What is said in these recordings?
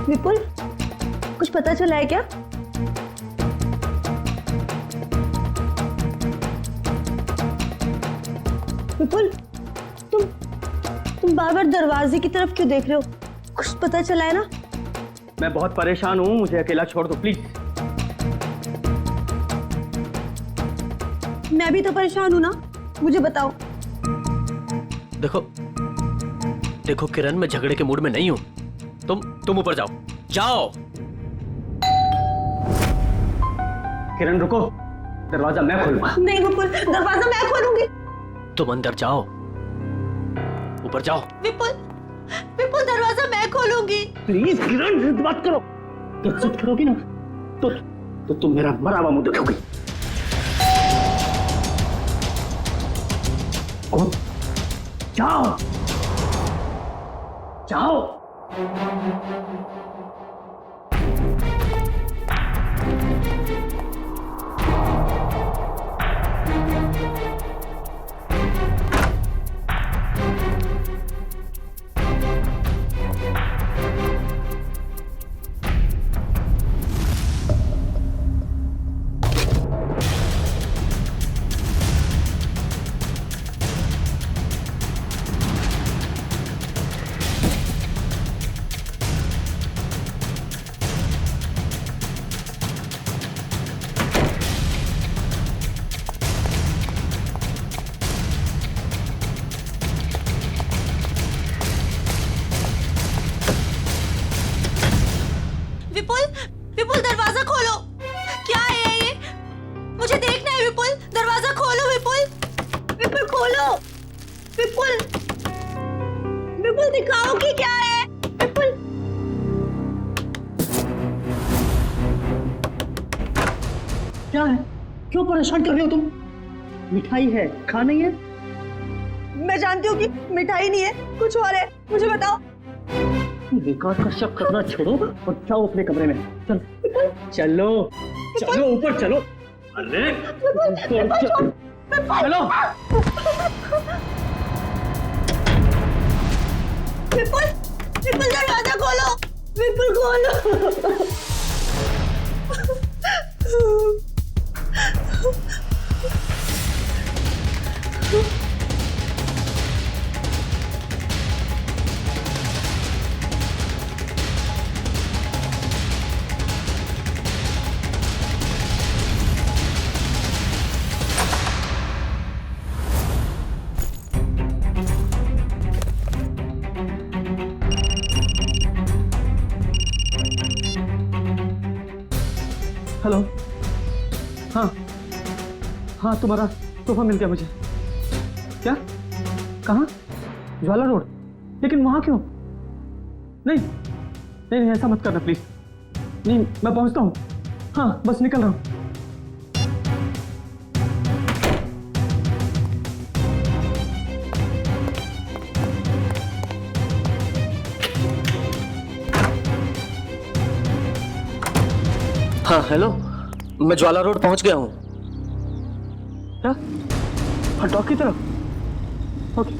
विपुल, कुछ पता चला है क्या? विपुल, तुम बार बार दरवाजे की तरफ क्यों देख रहे हो? कुछ पता चला है ना? मैं बहुत परेशान हूँ, मुझे अकेला छोड़ दो प्लीज। मैं भी तो परेशान हूँ ना, मुझे बताओ। देखो किरण, मैं झगड़े के मूड में नहीं हूँ। तुम ऊपर जाओ, जाओ। किरण रुको, दरवाजा मैं खोलूंगा। नहीं विपुल, दरवाजा मैं खोलूंगी। तुम अंदर जाओ, ऊपर जाओ। विपुल, दरवाजा मैं खोलूंगी। प्लीज किरण, जिद मत करो। तो जिद करोगी ना तो तुम मेरा मरा हुआ मुंह देखोगी। जाओ जाओ। विपुल, दरवाजा खोलो। क्या है ये? मुझे देखना है विपुल, दरवाजा खोलो विपुल खोलो। विपुल दिखाओ कि क्या है। विपुल, क्या है? क्यों परेशान कर रहे हो तुम? मिठाई है, खा नहीं है? मैं जानती हूँ कि मिठाई नहीं है, कुछ और है, मुझे बताओ। बेकार का शक करना छोड़ो और जाओ अपने कमरे में। चलो ऊपर चलो। अरे चलो। विपुल दरवाजा खोलो। विपुल खोलो। हेलो। हाँ तुम्हारा सोफा मिल गया मुझे। क्या? कहाँ? ज्वाला रोड। लेकिन वहां क्यों? नहीं ऐसा मत करना प्लीज। नहीं, मैं पहुंचता हूँ। हाँ बस निकल रहा हूँ। हाँ हेलो, मैं ज्वाला रोड पहुंच गया हूँ। क्या? हाँ डॉक की तरफ। ओके।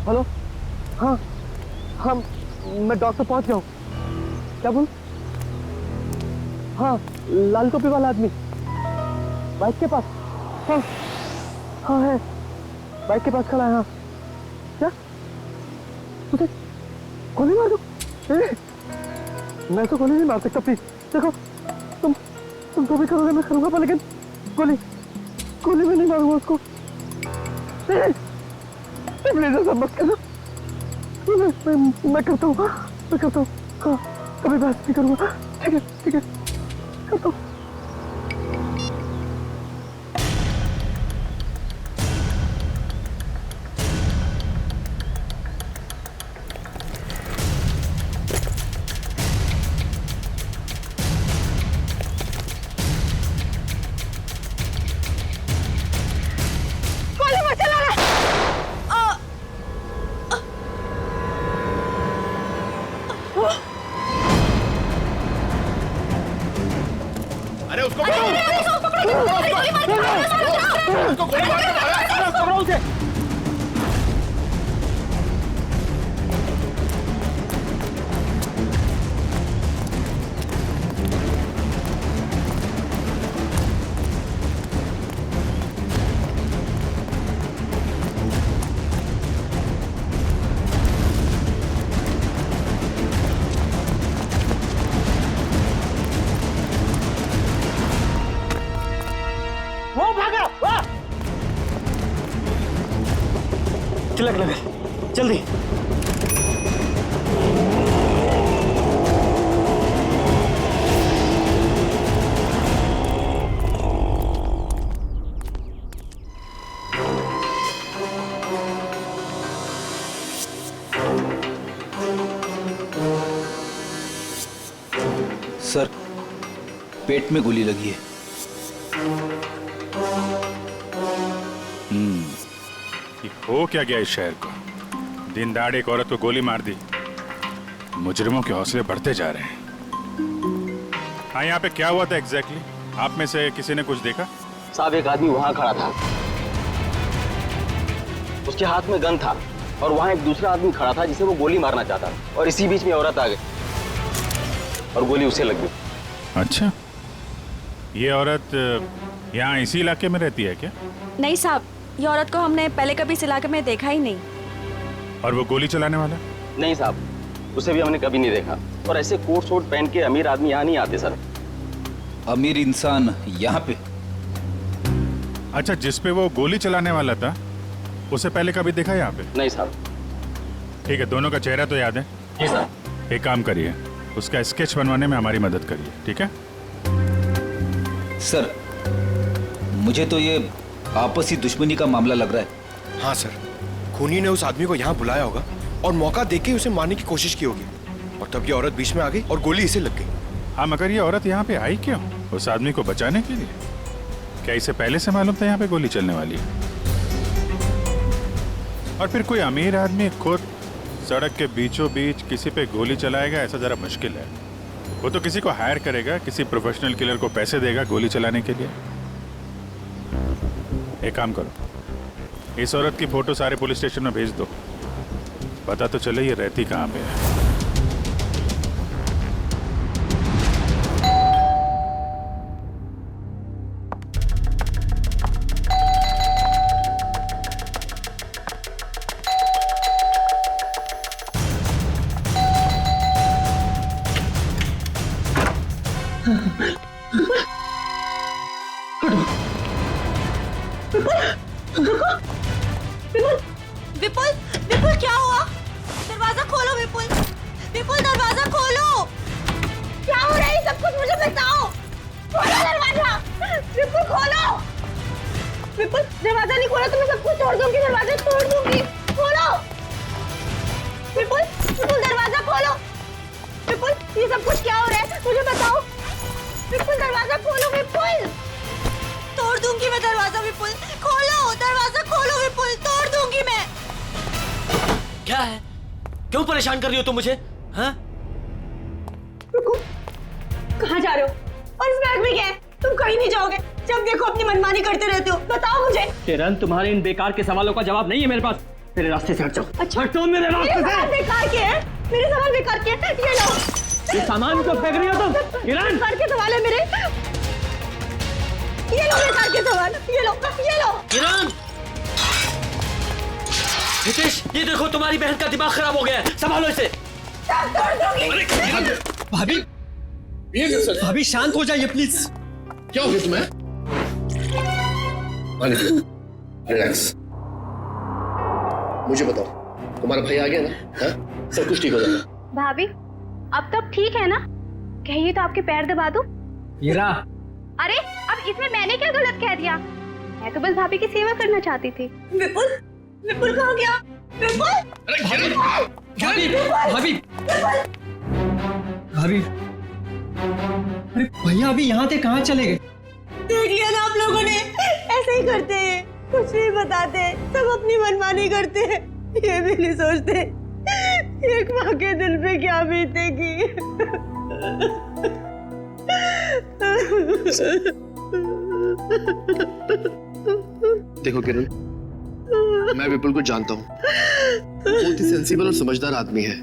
हेलो। हाँ मैं डॉक पे पहुंच गया हूँ। क्या बोल? हाँ लाल टोपी वाला आदमी बाइक के पास। हाँ है, बाइक के पास खड़ा है। हाँ क्या? मुझे गोली मार दो? मैं तो गोली नहीं मार सकता प्लीज। देखो तुम जो भी करोगे मैं करूंगा, पर लेकिन गोली में नहीं मारूंगा उसको। प्लीज ऐसा मत करना। मैं करता हूँ। हाँ कभी बात नहीं करूंगा। ठीक है करता हूँ। उसे। वो भागा, वाह! लग जल्दी। सर, पेट में गोली लगी है। ये हो क्या गया इस शहर को? दिन दहाड़े एक औरत को गोली मार दी। मुजरिमों के हौसले बढ़ते जा रहे हैं। हाँ, यहाँ पे क्या हुआ था एग्जैक्टली? आप में से किसी ने कुछ देखा? साहब, एक आदमी वहां खड़ा था, उसके हाथ में गन था और वहां एक दूसरा आदमी खड़ा था जिसे वो गोली मारना चाहता था, और इसी बीच में औरत आ गई और गोली उसे लग गई। अच्छा, ये औरत यहाँ इसी इलाके में रहती है क्या? नहीं साहब, ये औरत को हमने पहले कभी इस इलाके में देखा ही नहीं। और वो गोली चलाने वाला? नहीं साहब, उसे भी हमने कभी नहीं देखा। और ऐसे कोट शोट पहन के अमीर आदमी यहाँ नहीं आते सर। अमीर इंसान यहाँ पे? अच्छा, जिस पे वो गोली चलाने वाला था उसे पहले कभी देखा यहाँ पे? नहीं साहब। ठीक है, दोनों का चेहरा तो याद है? जी साहब। एक काम करिए, उसका स्केच बनवाने में हमारी मदद करिए, ठीक है? सर, मुझे तो ये आपसी दुश्मनी का मामला लग रहा है। हाँ सर, खूनी ने उस आदमी को यहाँ बुलाया होगा और मौका देके उसे मारने की कोशिश की होगी, और तब ये औरत बीच में आ गई और गोली इसे लग गई। हाँ, मगर ये औरत यहाँ पे आई क्यों? उस आदमी को बचाने के लिए? क्या इसे पहले से मालूम था यहाँ पे गोली चलने वाली है? और फिर कोई अमीर आदमी खुद सड़क के बीचों बीच किसी पे गोली चलाएगा, ऐसा जरा मुश्किल है। वो तो किसी को हायर करेगा, किसी प्रोफेशनल किलर को पैसे देगा गोली चलाने के लिए। एक काम करो, इस औरत की फोटो सारे पुलिस स्टेशन में भेज दो, पता तो चले ये रहती कहाँ पे है। विपुल, विपुल क्या हुआ? दरवाजा खोलो विपुल, विपुल दरवाजा खोलो। क्या हो रहा है सब कुछ मुझे बताओ। खोलो दरवाजा, विपुल खोलो। विपुल, दरवाजा नहीं खोला तो मैं सब कुछ तोड़ दूंगी, दरवाजा तोड़ दूंगी। खोलो विपुल, विपुल दरवाजा खोलो। विपुल, ये सब कुछ क्या हो रहा है मुझे बताओ। विपुल दरवाजा खोलो, विपुल। तोड़ दूंगी मैं दरवाजा, विपुल खोलो, दरवाजा खोलो विपुल, तोड़ दूंगी मैं। क्या है? क्यों परेशान कर रही हो तुम मुझे? हाँ? रुको, कहाँ जा रहे हो? और इस बैग में क्या है? तुम कहीं नहीं जाओगे, जब देखो अपनी मनमानी करते रहते हो। बताओ मुझे। किरण, तुम्हारे इन बेकार के सवालों का जवाब नहीं है मेरे पास। मेरे रास्ते से हट जाओ। अच्छा, हटो मेरे रास्ते से। सवाल बेकार के हैं, मेरे सवाल बेकार के हैं। ये लो, ये सामान को फेंक रही हो तुम? किरण, बेकार के सवाल है मेरे। ये लो बेकार के सवाल, ये लो, ये लो। किरण! हितेश, ये देखो तुम्हारी बहन का दिमाग खराब हो गया है, संभालो इसे। भाभी, भाभी शांत हो जाइए प्लीज। क्या हो गया तुम्हें? रिलैक्स। मुझे बताओ, तुम्हारा भाई आ गया ना? हाँ? सब कुछ ठीक हो जाएगा। भाभी, अब तो ठीक है ना? कहिए तो आपके पैर दबा दूं? हीरा, अरे, अब इसमें मैंने क्या गलत कह दिया? मैं तो बस भाभी की सेवा करना चाहती थी। विपुल, विपुल कहाँ गया? विपुल, भाभी, भाभी, भाभी, अरे भैया अभी यहाँ थे, कहाँ चले गए? देख लिया ना आप लोगों ने, ऐसे ही करते हैं, कुछ नहीं बताते, सब अपनी मनमानी करते हैं, ये भी नहीं सोचते एक माँ के दिल पे क्या बीतेगी। देखो किरण, मैं विपुल को जानता हूँ, बहुत ही सेंसिबल और समझदार आदमी है।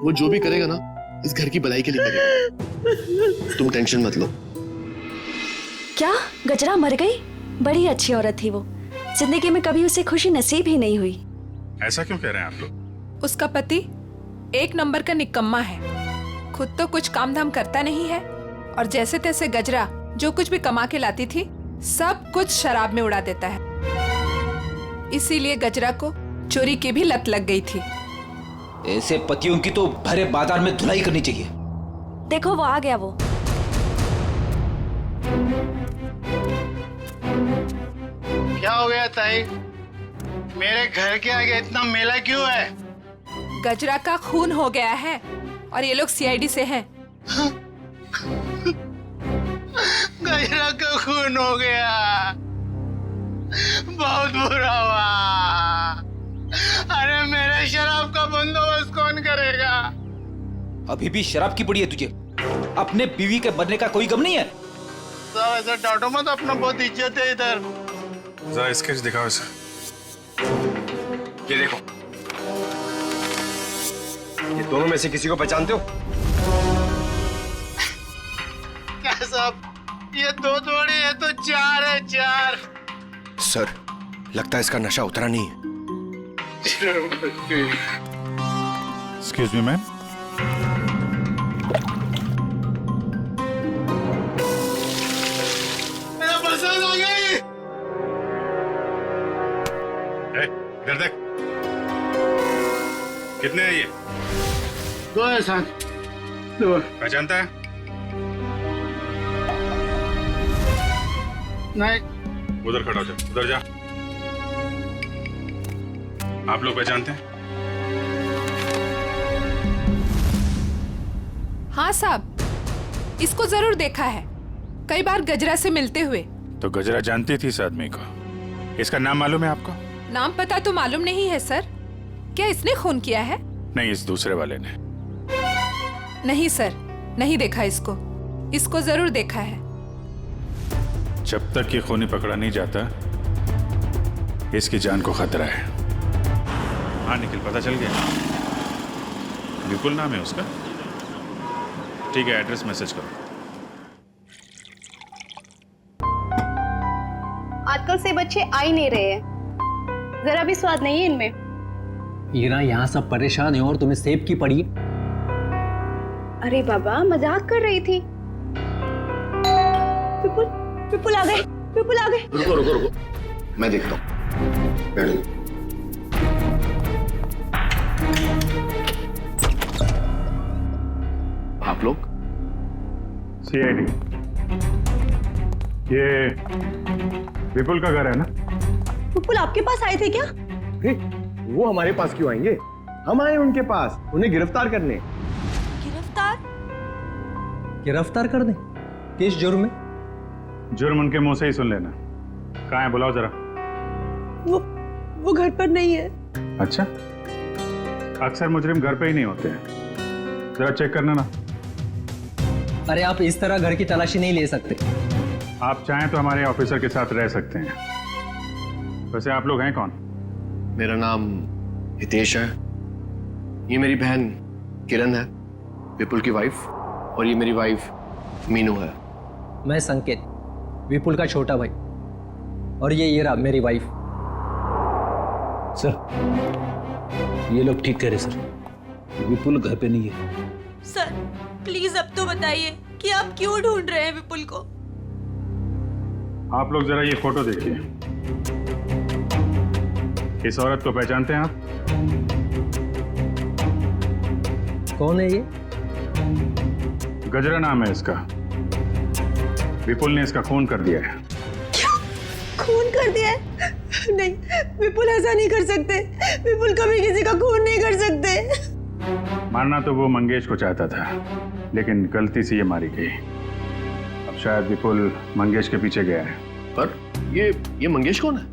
वो जो भी करेगा ना, इस घर की भलाई के लिए करेगा। तुम टेंशन मत लो। क्या गजरा मर गई? बड़ी अच्छी औरत थी वो, जिंदगी में कभी उसे खुशी नसीब ही नहीं हुई। ऐसा क्यों कह रहे हैं आप लोग? उसका पति एक नंबर का निकम्मा है, खुद तो कुछ काम धाम करता नहीं है, और जैसे तैसे गजरा जो कुछ भी कमा के लाती थी सब कुछ शराब में उड़ा देता है। इसीलिए गजरा को चोरी की भी लत लग गई थी। ऐसे पतियों की तो भरे बाजार में धुलाई करनी चाहिए। देखो वो आ गया। वो क्या हो गया ताई? मेरे घर के आगे इतना मेला क्यों है? गजरा का खून हो गया है और ये लोग सीआईडी से हैं। गजरा का खून हो गया, बहुत बुरा हुआ। अरे मेरे शराब का बंदोबस्त कौन करेगा? अभी भी शराब की पड़ी है तुझे? अपने बीवी के बनने का कोई गम नहीं है? सब ऐसा डांटो मत, अपना बहुत इज्जत है इधर। जरा स्केच दिखाओ इसे। ये देखो, ये दोनों में से किसी को पहचानते हो? क्या साहब, ये दो थोड़ी है तो चार है, चार। सर, लगता है इसका नशा उतरा नहीं है। Excuse me ma'am. मेरा पसंद आ गई। इधर देख, कितने हैं ये? दो है साहब, दो। पहचानता है? नहीं। उधर खड़ा हो जा, उधर जा। आप लोग पहचानते हैं? हाँ साहब, इसको जरूर देखा है, कई बार गजरा से मिलते हुए। तो गजरा जानती थी इस आदमी को? इसका नाम मालूम है आपको? नाम पता तो मालूम नहीं है सर। क्या इसने खून किया है? नहीं, इस दूसरे वाले ने। नहीं सर, नहीं देखा इसको। इसको जरूर देखा है। जब तक ये खूनी पकड़ा नहीं जाता, इसकी जान को खतरा है। हाँ निखिल, पता चल गया? विपुल नाम है उसका? ठीक है, एड्रेस मैसेज करो। आजकल से बच्चे आ ही नहीं रहे हैं, जरा भी स्वाद नहीं है इनमें। ईरा, यहाँ सब परेशान है और तुम्हें सेब की पड़ी। अरे बाबा, मजाक कर रही थी। विपुल, विपुल आ गए, विपुल आ गए। रुको रुको रुको, मैं देखता हूँ। बैठो। आप लोग? सीआईडी। ये विपुल का घर है ना? विपुल आपके पास आए थे क्या? वो हमारे पास क्यों आएंगे? हम आए उनके पास, उन्हें गिरफ्तार करने। गिरफ्तार? गिरफ्तार कर दे? किस जुर्म में? जुर्म उनके मुंह से ही सुन लेना। कहाँ है, बुलाओ जरा। वो घर पर नहीं है। अच्छा, अक्सर मुजरिम घर पे ही नहीं होते हैं, जरा चेक करना ना। अरे आप इस तरह घर की तलाशी नहीं ले सकते। आप चाहें तो हमारे ऑफिसर के साथ रह सकते हैं। वैसे आप लोग हैं कौन? मेरा नाम हितेश है, ये मेरी बहन किरण है, विपुल की वाइफ, और ये मेरी वाइफ मीनू है। मैं संकेत, विपुल का छोटा भाई, और ये ईरा मेरी वाइफ। सर, ये लोग ठीक कह रहे सर, विपुल घर पे नहीं है। सर प्लीज अब तो बताइए कि आप क्यों ढूंढ रहे हैं विपुल को? आप लोग जरा ये फोटो देखिए। इस औरत को पहचानते हैं आप? कौन है ये? गजरा नाम है इसका। विपुल ने इसका खून कर दिया है। क्या? खून कर दिया है? नहीं, विपुल ऐसा नहीं कर सकते। विपुल कभी किसी का खून नहीं कर सकते। मारना तो वो मंगेश को चाहता था, लेकिन गलती से ये मारी गई। अब शायद विपुल मंगेश के पीछे गया है। पर ये मंगेश कौन है?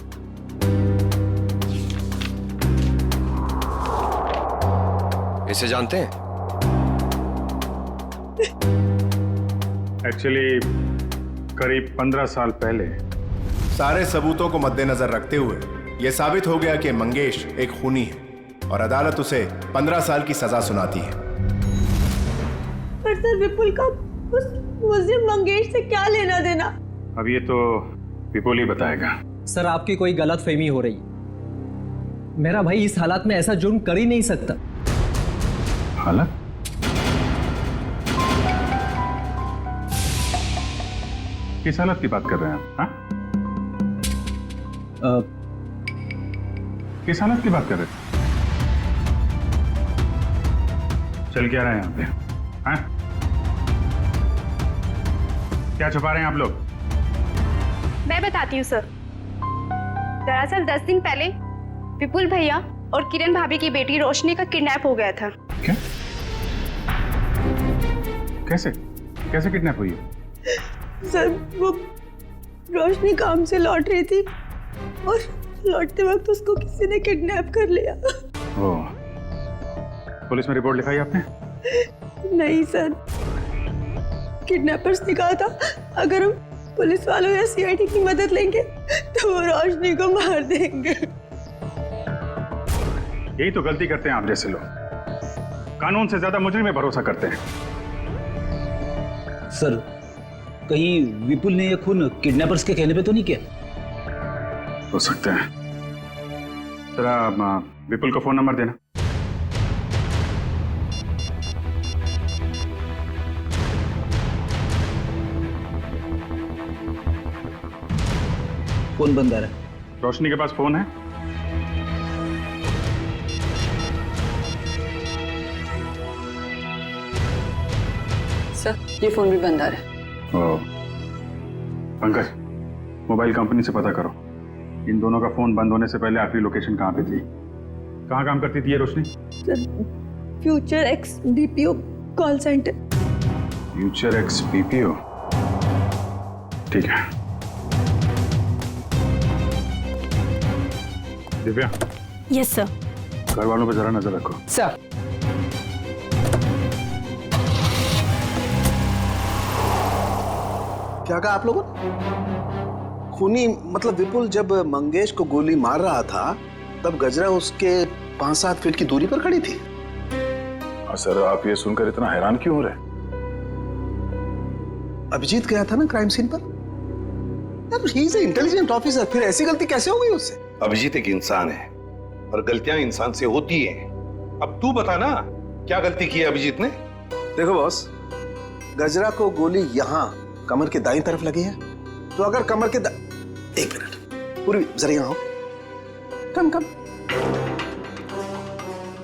इसे जानते हैं? एक्चुअली करीब 15 साल पहले सारे सबूतों को मद्देनजर रखते हुए यह साबित हो गया कि मंगेश एक खूनी है और अदालत उसे 15 साल की सजा सुनाती है। पर सर विपुल का उस मुस्लिम मंगेश से क्या लेना देना? अब ये तो विपुल ही बताएगा। सर आपकी कोई गलतफहमी हो रही है। मेरा भाई इस हालात में ऐसा जुर्म कर ही नहीं सकता। हालत? किस हालत की बात कर रहे हैं आप? हाँ? किस हालत की बात कर रहे थे? चल क्या रहे हैं यहाँ पे? हाँ? क्या छुपा रहे हैं आप लोग? मैं बताती हूँ सर। दरअसल 10 दिन पहले विपुल भैया और किरण भाभी की बेटी रोशनी का किडनैप हो गया था। क्या? कैसे? कैसे किडनैप हुई है? सर वो रोशनी काम से लौट रही थी और लौटते वक्त उसको किसी ने किडनैप कर लिया। ओह, पुलिस में रिपोर्ट लिखाई आपने? नहीं सर, किडनैपर्स ने कहा था अगर हम पुलिस वालों या सीआईडी की मदद लेंगे तो वो रोशनी को मार देंगे। यही तो गलती करते हैं आप जैसे लोग, कानून से ज्यादा मुजरिम में भरोसा करते हैं। सर, कहीं विपुल ने यह खून किडनैपर्स के कहने पे तो नहीं किया? हो सकता है। जरा विपुल को फोन नंबर देना। फोन बंद आ रहा है। रोशनी के पास फोन है? सर ये फोन भी बंद आ रहा है। ओह, पंकज, मोबाइल कंपनी से पता करो इन दोनों का फोन बंद होने से पहले आपकी लोकेशन कहाँ पे थी? कहाँ काम करती थी ये Roshni? Sir future X BPO call centre. Future X BPO, ठीक है। दिव्या। Yes sir. घर वालों पे जरा नजर रखो। सर क्या कहा आप लोगों ने? खूनी मतलब विपुल जब मंगेश को गोली मार रहा था तब गजरा उसके 5-7 फीट की दूरी पर खड़ी थी। सर आप ये सुनकर इतना हैरान क्यों हो रहे? अभिजीत गया था ना क्राइम सीन पर। यार ही इज इंटेलिजेंट ऑफिसर, फिर ऐसी गलती कैसे हो गई उससे? अभिजीत एक इंसान है और गलतियां इंसान से होती हैं। अब तू बता ना क्या गलती की है अभिजीत ने? देखो बॉस, गजरा को गोली यहाँ कमर के दाईं तरफ लगी है, तो अगर कमर के एक मिनट, पूरी जरा यहाँ आओ। कम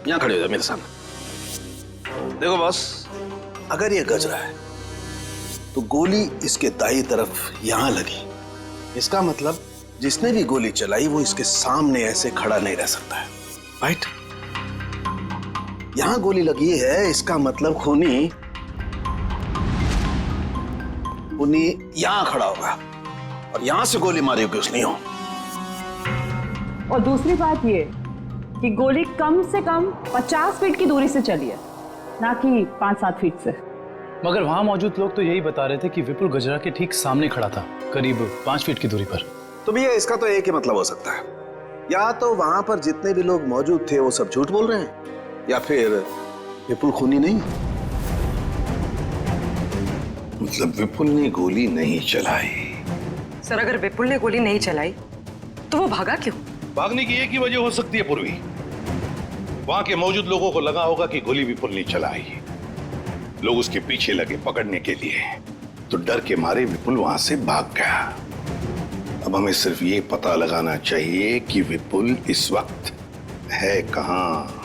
यहाँ खड़े हो जाओ मेरे सामने। देखो बॉस, अगर ये गजरा है तो गोली इसके दाईं तरफ यहां लगी, इसका मतलब जिसने भी गोली चलाई वो इसके सामने ऐसे खड़ा नहीं रह सकता है, राइट? यहां गोली लगी है, इसका मतलब खूनी यहां खड़ा होगा और यहां से गोली मारी होगी उसने। और दूसरी बात ये कि गोली कम से कम 50 फीट की दूरी से चली है, ना कि 5-7 फीट से। मगर वहां मौजूद लोग तो यही बता रहे थे कि विपुल गजरा के ठीक सामने खड़ा था, करीब 5 फीट की दूरी पर। तो भैया इसका तो एक ही मतलब हो सकता है, या तो वहां पर जितने भी लोग मौजूद थे वो सब झूठ बोल रहे हैं, या फिर विपुल खूनी नहीं। मतलब विपुल ने गोली नहीं चलाई? सर अगर विपुल ने गोली नहीं चलाई तो वो भागा क्यों? भागने की एक ही वजह हो सकती है पूर्वी, वहां के मौजूद लोगों को लगा होगा कि गोली विपुल ने चलाई, लोग उसके पीछे लगे पकड़ने के लिए, तो डर के मारे विपुल वहां से भाग गया। अब हमें सिर्फ ये पता लगाना चाहिए कि विपुल इस वक्त है कहां।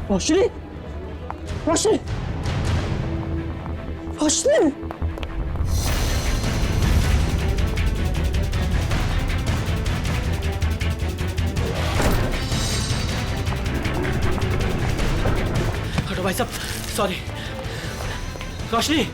रोशनी, रोशनी, रोशनी। हटो भाई साहब, सॉरी। रोशनी,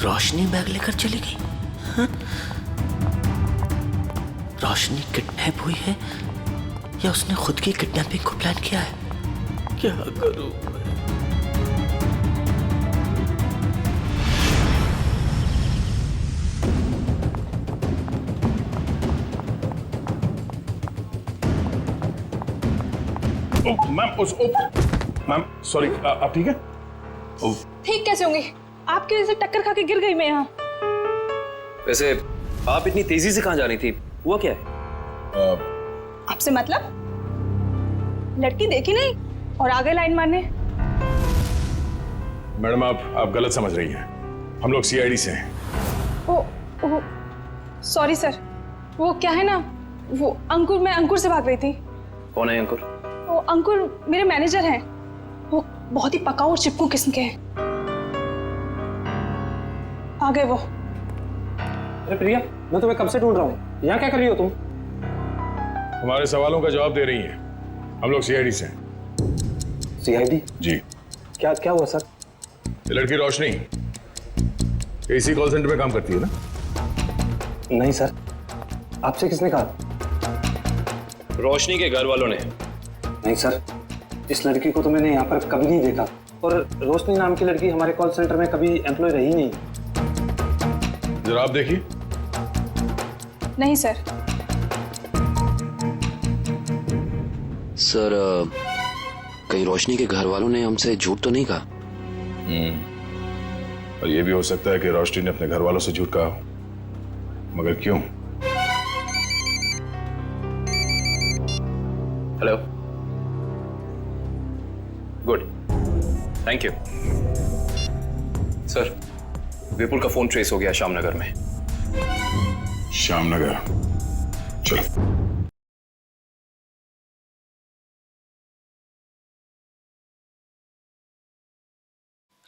रोशनी बैग लेकर चली गई। हाँ? रोशनी किडनैप हुई है या उसने खुद की किडनैपिंग को प्लान किया है? क्या करूं? मैम सॉरी, आप ठीक है? ठीक कैसे होंगी? आपकी वजह से टक्कर खा के गिर गई मैं यहाँ। वैसे आप इतनी तेजी से कहाँ जा रही थी? हुआ क्या है? आपसे मतलब? लड़की देखी नहीं और आगे लाइन मारने। मैडम आप गलत समझ रही हैं। हम लोग सीआईडी से हैं। ओ सॉरी सर, वो क्या है ना, वो अंकुर, मैं अंकुर से भाग रही थी। कौन है अंकुर? वो अंकुर मेरे मैनेजर हैं। वो बहुत ही पकाऊ और चिपकू किस्म के हैं। आ गए वो। अरे प्रिया, मैं तुम्हें कब से ढूंढ रहा हूँ। यहाँ क्या कर रही हो तुम? हमारे सवालों का जवाब दे रही हैं। हम लोग सीआईडी से हैं। सीआईडी? जी। क्या हुआ सर? ये लड़की रोशनी एसी कॉल सेंटर में काम करती है ना? नहीं सर, आपसे किसने कहा? रोशनी के घर वालों ने। नहीं सर, इस लड़की को तो मैंने यहाँ पर कभी नहीं देखा, और रोशनी नाम की लड़की हमारे कॉल सेंटर में कभी एम्प्लॉय रही नहीं। जरा आप देखिए। नहीं सर। सर, कहीं रोशनी के घर वालों ने हमसे झूठ तो नहीं कहा? और ये भी हो सकता है कि रोशनी ने अपने घर वालों से झूठ कहा, मगर क्यों? Hello, good, thank you. Sir, Vipul का फोन ट्रेस हो गया श्यामनगर में। श्यामनगर? चलो।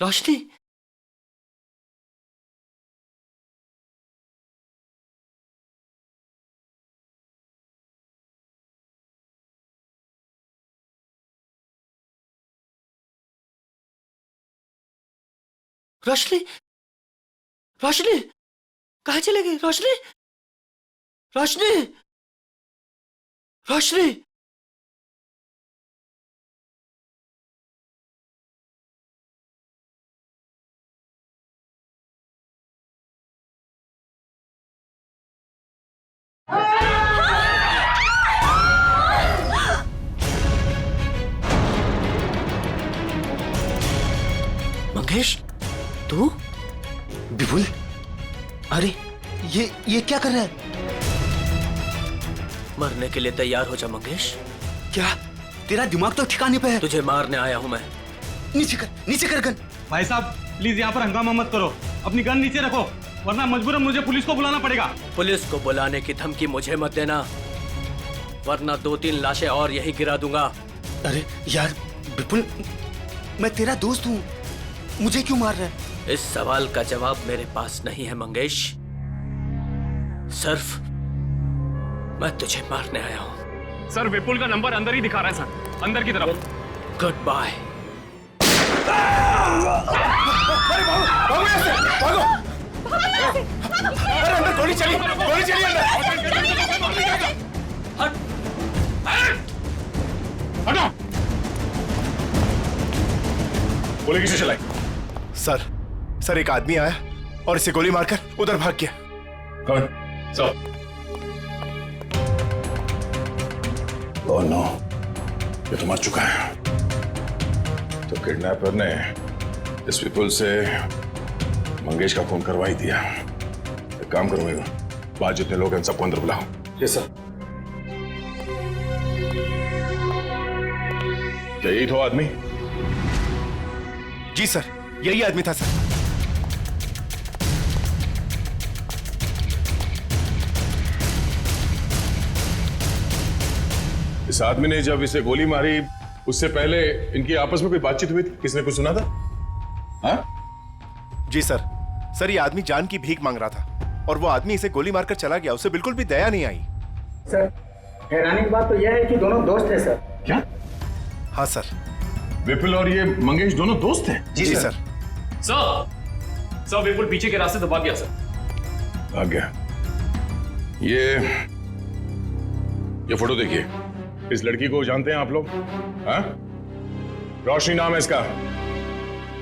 रोशनी, रोशनी, रोशनी, कहाँ चले गई? रोशनी, रोशनी, रोशनी। मंगेश, तू? विपुल, अरे ये क्या कर रहा है? मरने के लिए तैयार हो जा मंगेश। क्या तेरा दिमाग तो ठिकाने पे है? तुझे मारने आया हूं मैं। नीचे कर गन। भाई साहब प्लीज यहाँ पर हंगामा मत करो, अपनी गन नीचे रखो, वरना मजबूरन मुझे पुलिस को बुलाना पड़ेगा। पुलिस को बुलाने की धमकी मुझे मत देना, वरना 2-3 लाशें और यही गिरा दूंगा। अरे यार विपुल, मैं तेरा दोस्त हूँ, मुझे क्यों मार रहा है? इस सवाल का जवाब मेरे पास नहीं है मंगेश। सिर्फ मैं तुझे मारने आया हूं। सर, विपुल का नंबर अंदर ही दिखा रहा है सर, अंदर की तरफ। Good bye. अरे अंदर गोली चली अंदर। हटो। गोली किसे चलाई? सर एक आदमी आया और इसे गोली मारकर उधर भाग गया। कौन? ओह नो, ये तो मर चुका है। तो किडनैपर ने इस विपुल से मंगेश का खून करवा ही दिया। एक काम करूंगा, बाहर जितने लोग हैं सबको अंदर बुलाओ। Yes sir. क्या यही तो आदमी? जी सर, यही आदमी था सर। इस आदमी ने जब इसे गोली मारी उससे पहले इनकी आपस में कोई बातचीत हुई थी? किसने कुछ सुना था? हाँ? जी सर। सर, ये आदमी जान की भीख मांग रहा था और वो आदमी इसे गोली मारकर चला गया। उसे बिल्कुल भी दया नहीं आई। सर, हैरानी की बात तो यह है कि दोनों दोस्त हैं सर। क्या? हाँ सर। विपुल और ये मंगेश दोनों दोस्त हैं? जी सर। सर विपुल पीछे के रास्ते से भाग गया सर। भाग गया? ये फोटो देखिए। इस लड़की को जानते हैं आप लोग? हाँ? रोशनी नाम है इसका।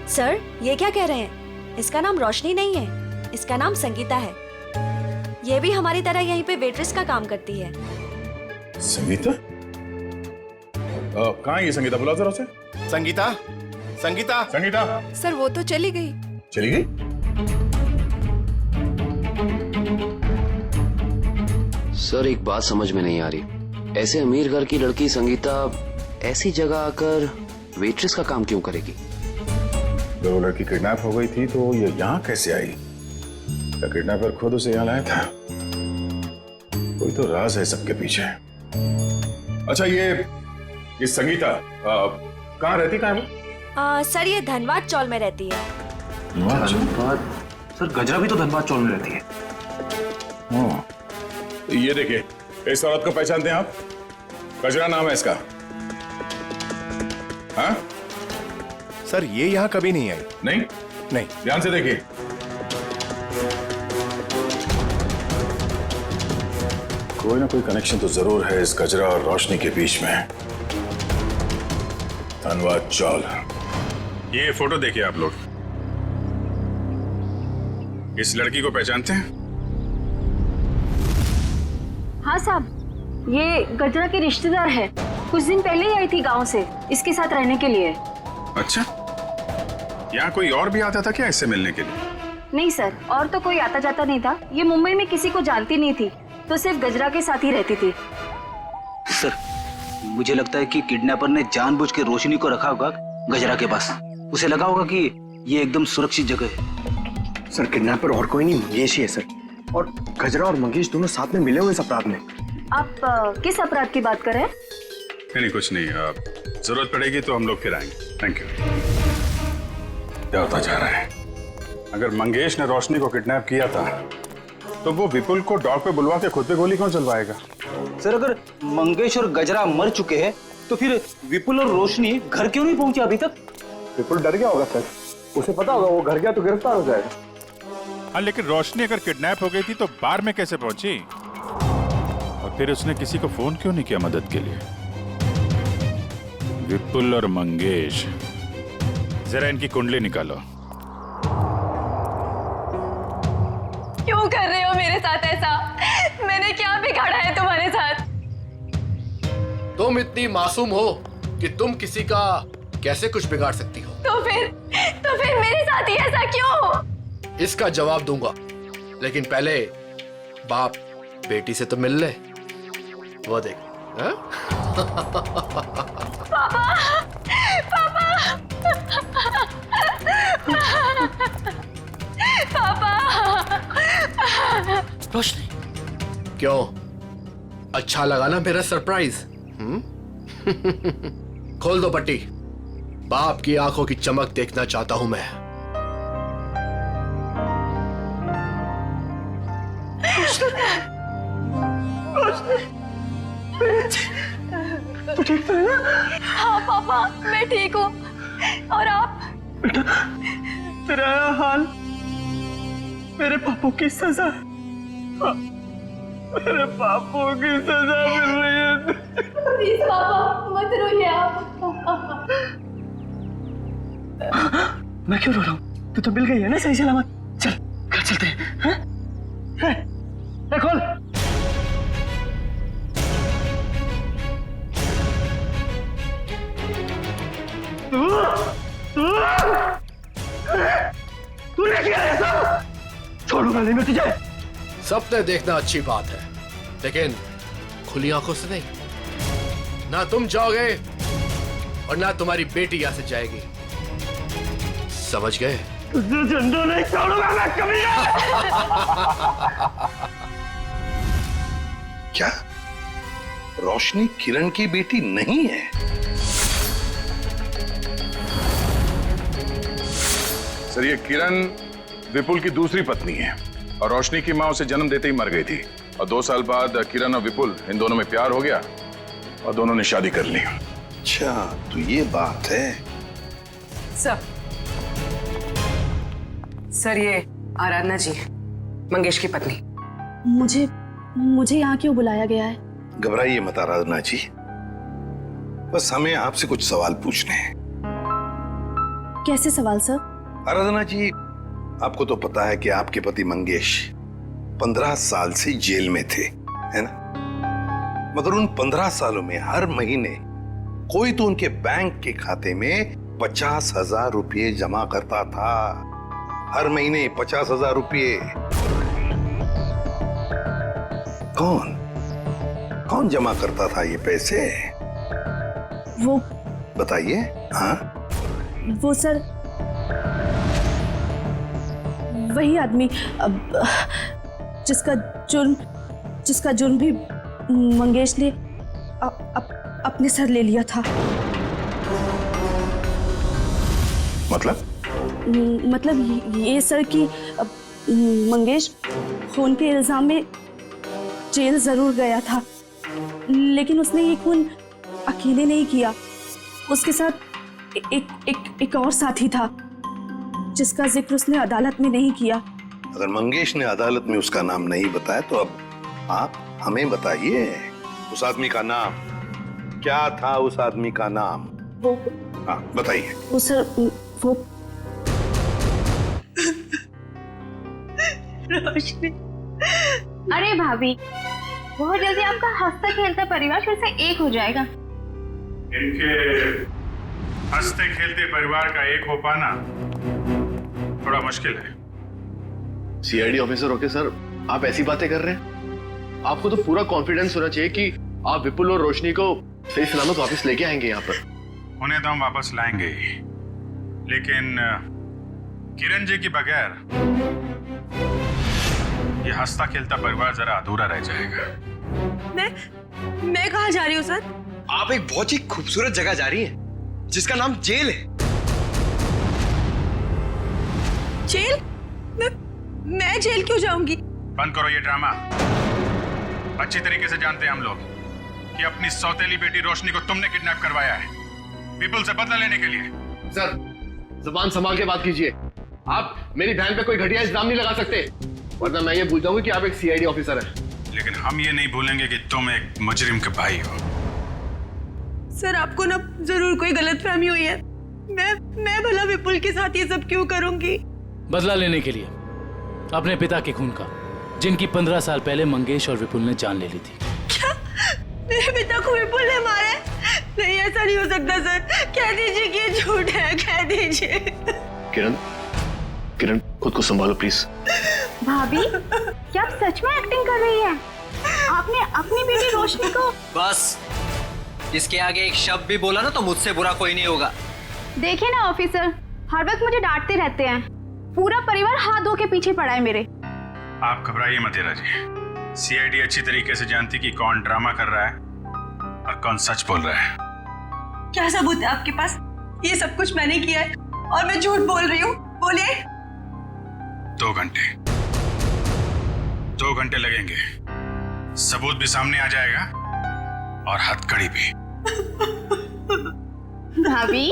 सर, ये क्या कह रहे हैं? इसका नाम रोशनी नहीं है, इसका नाम संगीता है। ये भी हमारी तरह यहीं पे वेट्रेस का काम करती है। संगीता? कहाँ है ये संगीता? बुला जरा उसे। संगीता, संगीता, संगीता। सर वो तो चली गई। चली गई? सर एक बात समझ में नहीं आ रही, ऐसे अमीर घर की लड़की संगीता ऐसी जगह आकर वेट्रेस का काम क्यों करेगी? जब वो लड़की किडनैप हो गई थी तो ये यहाँ कैसे आई? क्या किडनैपर खुद उसे यहाँ लाया था? कोई तो राज है सबके पीछे। अच्छा, ये संगीता कहाँ रहती? कहाँ है वो? सर, ये धनबाद चौल में रहती है। धनबाद? सर गजरा भी तो धनबाद चौल में रहती है। ये देखिए, इस औरत को पहचानते हैं आप? गजरा नाम है इसका। हाँ? सर, ये यहाँ कभी नहीं आई। नहीं? नहीं। ध्यान से देखिए। कोई ना कोई कनेक्शन तो जरूर है इस गजरा और रोशनी के बीच में। धनबाद चौल। ये फोटो देखिए आप लोग। इस लड़की को पहचानते हैं? हाँ साहब, ये गजरा की रिश्तेदार है। कुछ दिन पहले ही आई थी गांव से इसके साथ रहने के लिए। अच्छा, यहाँ कोई और भी आता था क्या इससे मिलने के लिए? नहीं सर, और तो कोई आता जाता नहीं था। ये मुंबई में किसी को जानती नहीं थी, तो सिर्फ गजरा के साथ ही रहती थी। सर मुझे लगता है कि किडनैपर ने जानबूझ के रोशनी को रखा होगा गजरा के पास। उसे लगा होगा कि ये एकदम सुरक्षित जगह है। सर, किडनैपर और कोई नहीं, मंगेश ही है सर। और गजरा और मंगेश दोनों साथ में मिले हुए इस अपराध में। आप किस अपराध की बात कर रहे हैं? नहीं, कुछ नहीं। जरूरत पड़ेगी तो हम लोग फिर आएंगे। Thank you. क्या होता जा रहा है? अगर मंगेश ने रोशनी को किडनैप किया था तो वो विपुल को डॉग पे बुलवा के खुद पे गोली कौन चलवाएगा? सर अगर मंगेश और गजरा मर चुके हैं तो फिर विपुल और रोशनी घर क्यों नहीं पहुंचे अभी तक? विपुल डर गया होगा सर। उसे पता होगा वो घर गया तो गिरफ्तार हो जाएगा। हाँ, लेकिन रोशनी अगर किडनैप हो गई थी तो बार में कैसे पहुंची? और फिर उसने किसी को फोन क्यों नहीं किया मदद के लिए? विपुल और मंगेश, जरा इनकी कुंडली निकालो। क्यों कर रहे हो मेरे साथ ऐसा? मैंने क्या बिगाड़ा है तुम्हारे साथ? तुम इतनी मासूम हो कि तुम किसी का कैसे कुछ बिगाड़ सकती हो? तो फिर मेरे साथ ही ऐसा क्यों? इसका जवाब दूंगा, लेकिन पहले बाप बेटी से तो मिल ले। वो देख। हाँ? पापा। रोशनी, क्यों, अच्छा लगा ना मेरा सरप्राइज? खोल दो पट्टी। बाप की आंखों की चमक देखना चाहता हूं मैं। तू ठीक तो है ना? हाँ पापा, मैं ठीक हूँ। और आप? बेटा, तेरा हाल मेरे पापू की सजा। मेरे पापू की सजा मिल रही है। प्लीज पापा मत रोइए आप। मैं क्यों रो रहा हूँ? तू तो मिल गई है ना सही सलामत। चल घर चलते हैं। खोल। तूने किया ऐसा? छोड़ूंगा नहीं मैं तुझे। सपने देखना अच्छी बात है, लेकिन खुली आंखों से नहीं। ना तुम जाओगे और ना तुम्हारी बेटी यहां से जाएगी, समझ गए? जिंदा नहीं छोड़ूंगा मैं कभी। क्या रोशनी किरण की बेटी नहीं है? सर, ये किरण विपुल की दूसरी पत्नी है और रोशनी की मां उसे जन्म देते ही मर गई थी और 2 साल बाद किरण और विपुल इन दोनों में प्यार हो गया और दोनों ने शादी कर ली। अच्छा, तो ये बात है। सर ये आराधना जी, मंगेश की पत्नी। मुझे यहाँ क्यों बुलाया गया है? घबराइए मत आराधना जी, बस हमें आपसे कुछ सवाल पूछने हैं। कैसे सवाल सर? आराधना जी, आपको तो पता है कि आपके पति मंगेश 15 साल से जेल में थे, है ना? मगर उन 15 सालों में हर महीने कोई तो उनके बैंक के खाते में 50,000 रुपये जमा करता था। हर महीने 50,000 रुपये। कौन जमा करता था ये पैसे? वो बताइए। हाँ, वो सर वही आदमी जिसका जुर्म भी मंगेश ने अपने सर ले लिया था। मतलब ये सर कि मंगेश खून के इल्जाम में जेल जरूर गया था, लेकिन उसने ये खून अकेले नहीं किया। उसके साथ एक और साथी था जिसका जिक्र उसने अदालत में नहीं किया। अगर मंगेश ने अदालत में उसका नाम नहीं बताया तो अब आप हमें बताइए, उस आदमी का नाम क्या था? उस आदमी का नाम वो, हाँ बताइए। वो सर वो रोशनी। अरे भाभी, बहुत जल्दी आपका हंसता खेलता परिवार फिर से एक हो जाएगा। इनके हंसते खेलते परिवार का एक हो पाना थोड़ा मुश्किल है। सीआईडी ऑफिसर होके सर आप ऐसी बातें कर रहे हैं? आपको तो पूरा कॉन्फिडेंस होना चाहिए कि आप विपुल और रोशनी को सही सलामत वापस लेके आएंगे यहाँ पर। उन्हें तो हम वापस लाएंगे ही, लेकिन किरण जी के बगैर ये हंसता खेलता परिवार जरा अधूरा रह जाएगा। मैं कहाँ जा रही हूँ सर? आप एक बहुत ही खूबसूरत जगह जा रही हैं जिसका नाम जेल है। जेल? मैं जेल क्यों जाऊंगी? बंद करो ये ड्रामा। अच्छी तरीके से जानते हैं हम लोग कि अपनी सौतेली बेटी रोशनी को तुमने किडनैप करवाया है विपुल से बदला लेने के लिए। सर जुबान संभाल के बात कीजिए। आप मेरी बहन पे कोई घटिया इल्जाम नहीं लगा सकते, वरना मैं ये भूल जाऊंगी कि आप एक सीआईडी ऑफिसर हैं। लेकिन हम ये नहीं भूलेंगे कि तुम एक मुजरिम के भाई हो। सर आपको ना जरूर कोई गलतफहमी हुई है। मैं भला विपुल के साथ ये सब क्यों करूंगी? बदला लेने के लिए अपने पिता के खून का, जिनकी 15 साल पहले मंगेश और विपुल ने जान ले ली थी। क्या मेरे पिता को विपुल ने मारा है? नहीं, ऐसा नहीं हो सकता सर। कह दीजिए कि ये झूठ है, कह दीजिए। किरण खुद को संभालो प्लीज। भाभी, क्या आप सच में एक्टिंग कर रही हैं? आपने अपनी बेटी रोशनी को। बस, इसके आगे एक शब्द भी बोला ना तो मुझसे बुरा कोई नहीं होगा। देखिए ना ऑफिसर, हर वक्त मुझे डांटते रहते हैं। पूरा परिवार हाथ धो के पीछे पड़ा है मेरे। आप घबराइए मत हीरा जी। सीआईडी अच्छी तरीके से जानती कि कौन ड्रामा कर रहा है और कौन सच बोल रहा है। क्या सबूत है आपके पास? ये सब कुछ मैंने किया है और मैं झूठ बोल रही हूँ। बोलिए। 2 घंटे 2 घंटे लगेंगे, सबूत भी सामने आ जाएगा और हथकड़ी भी। भाभी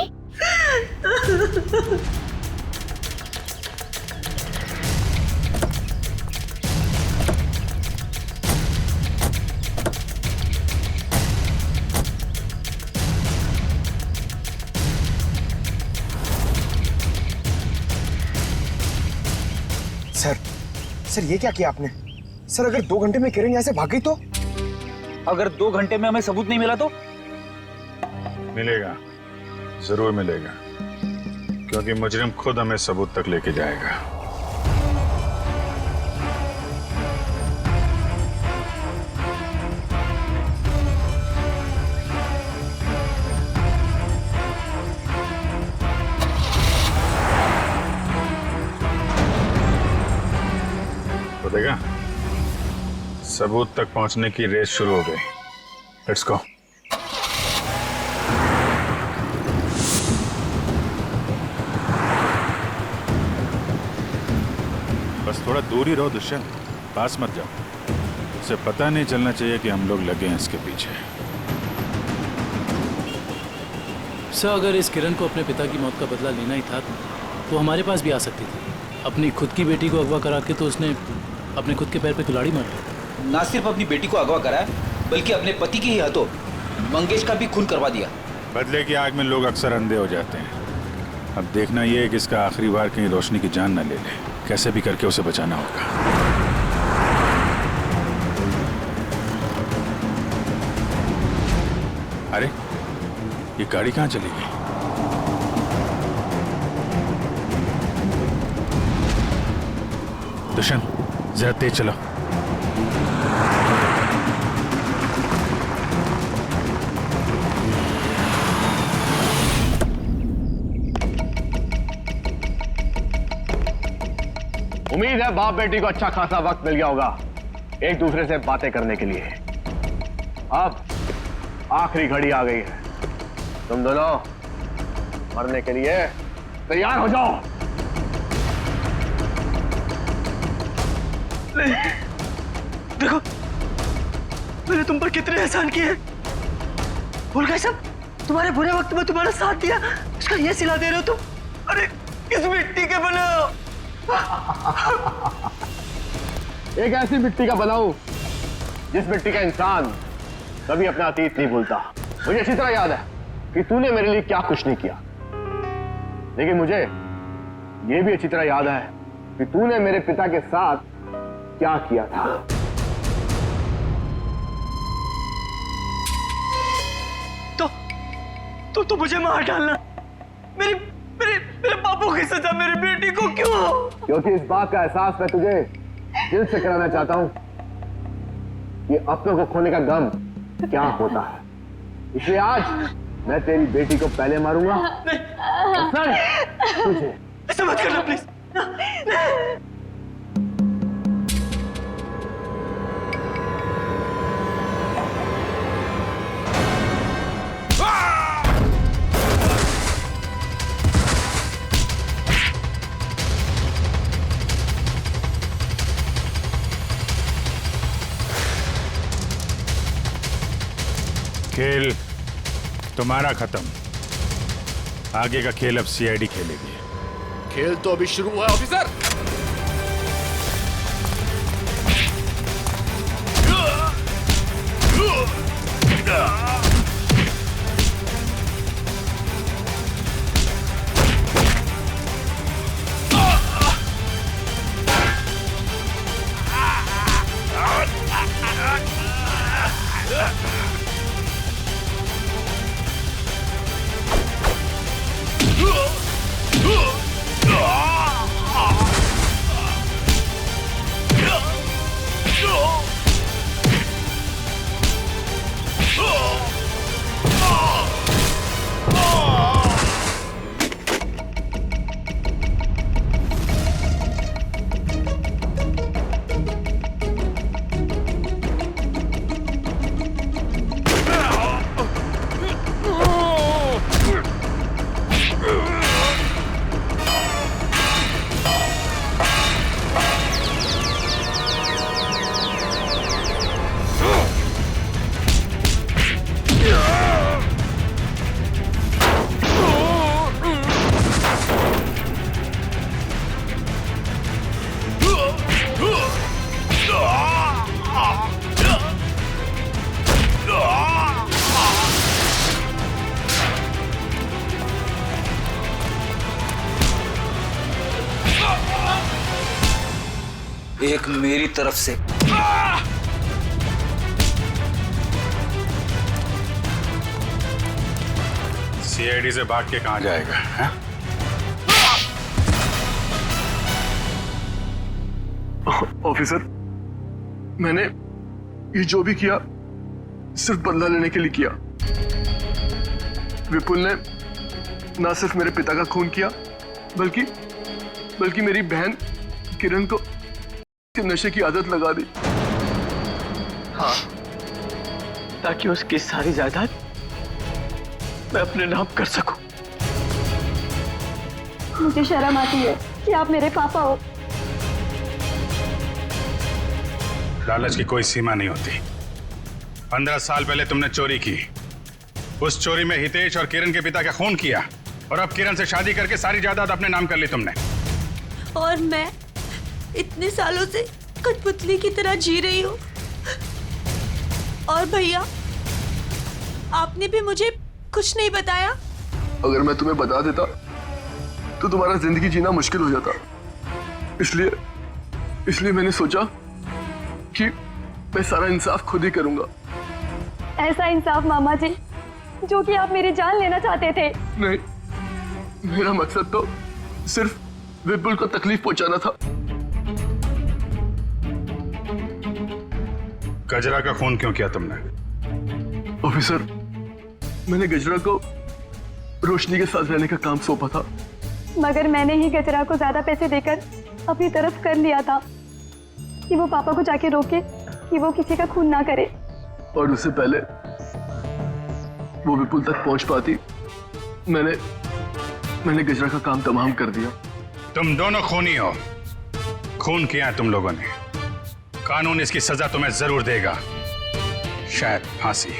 सर ये क्या किया आपने? सर अगर 2 घंटे में किरण यहाँ से भाग गई तो? अगर 2 घंटे में हमें सबूत नहीं मिला तो? मिलेगा, जरूर मिलेगा, क्योंकि मुजरिम खुद हमें सबूत तक लेके जाएगा। सबूत तक पहुंचने की रेस शुरू हो गई। Let's go. बस थोड़ा दूर ही रहो दुष्यंत, पास मत जाओ। उसे पता नहीं चलना चाहिए कि हम लोग लगे हैं इसके पीछे। सर, अगर इस किरण को अपने पिता की मौत का बदला लेना ही था तो हमारे पास भी आ सकती थी। अपनी खुद की बेटी को अगवा करा के तो उसने अपने खुद के पैर पे कुल्हाड़ी मार दी। ना सिर्फ अपनी बेटी को अगवा कराया बल्कि अपने पति के ही हाथों मंगेश का भी खून करवा दिया। बदले की आग में लोग अक्सर अंधे हो जाते हैं। अब देखना यह है कि इसका आखिरी बार कहीं रोशनी की जान न ले ले। कैसे भी करके उसे बचाना होगा। अरे ये गाड़ी कहाँ चली गई? दुष्यंत जरा तेज चलो। उम्मीद है बाप बेटी को अच्छा खासा वक्त मिल गया होगा एक दूसरे से बातें करने के लिए। अब आखिरी घड़ी आ गई है, तुम दोनों मरने के लिए तैयार हो जाओ। देखो मैंने तुम पर कितने एहसान किए। भूल गए सब? तुम्हारे बुरे वक्त में तुम्हारा साथ दिया, उसका ये सिला दे रहे हो तुम। अरे किस मिट्टी के बने हो? एक ऐसी मिट्टी का बनाऊं जिस मिट्टी का इंसान कभी अपना अतीत नहीं भूलता। मुझे अच्छी तरह याद है कि तूने मेरे लिए क्या कुछ नहीं किया, लेकिन मुझे यह भी अच्छी तरह याद है कि तूने मेरे पिता के साथ क्या किया था। तो मुझे मार डालना, मेरे मेरे मेरे बापू की सजा मेरी बेटी को क्यों? क्योंकि इस बात का एहसास मैं तुझे दिल से कराना चाहता हूं कि अपनों को खोने का गम क्या होता है। इसलिए आज मैं तेरी बेटी को पहले मारूंगा, फिर तुझे। ऐसा मत करना प्लीज। खेल तुम्हारा खत्म। आगे का खेल अब सीआईडी खेलेगी। खेल तो अभी शुरू हुआ है ऑफिसर। एक मेरी तरफ से सीआईडी से भाग के कहां जाएगा है? ऑफिसर, मैंने ये जो भी किया सिर्फ बदला लेने के लिए किया। विपुल ने ना सिर्फ मेरे पिता का खून किया बल्कि मेरी बहन किरण को नशे की आदत लगा दी। हाँ, ताकि उसकी सारी जायदाद मैं अपने नाम कर सकूं। मुझे शर्म आती है कि आप मेरे पापा हो। लालच की कोई सीमा नहीं होती। 15 साल पहले तुमने चोरी की, उस चोरी में हितेश और किरण के पिता का खून किया, और अब किरण से शादी करके सारी जायदाद अपने नाम कर ली तुमने। और मैं इतने सालों से कठपुतली की तरह जी रही हूँ। और भैया, आपने भी मुझे कुछ नहीं बताया। अगर मैं तुम्हें बता देता तो तुम्हारा जिंदगी जीना मुश्किल हो जाता। इसलिए मैंने सोचा कि मैं सारा इंसाफ खुद ही करूंगा। ऐसा इंसाफ मामा जी जो कि आप मेरी जान लेना चाहते थे। नहीं, मेरा मकसद तो सिर्फ विपुल को तकलीफ पहुंचाना था। गजरा का खून क्यों किया तुमने? ऑफिसर, मैंने गजरा को रोशनी के साथ रहने का काम सौंपा था, मगर मैंने ही गजरा को ज्यादा पैसे देकर अपनी तरफ कर लिया था कि वो पापा को जाके रोके कि वो किसी का खून ना करे। और उससे पहले वो विपुल तक पहुंच पाती, मैंने गजरा का काम तमाम कर दिया। तुम दोनों खूनी हो। खून किया है तुम लोगों ने। कानून इसकी सजा तुम्हें जरूर देगा, शायद फांसी।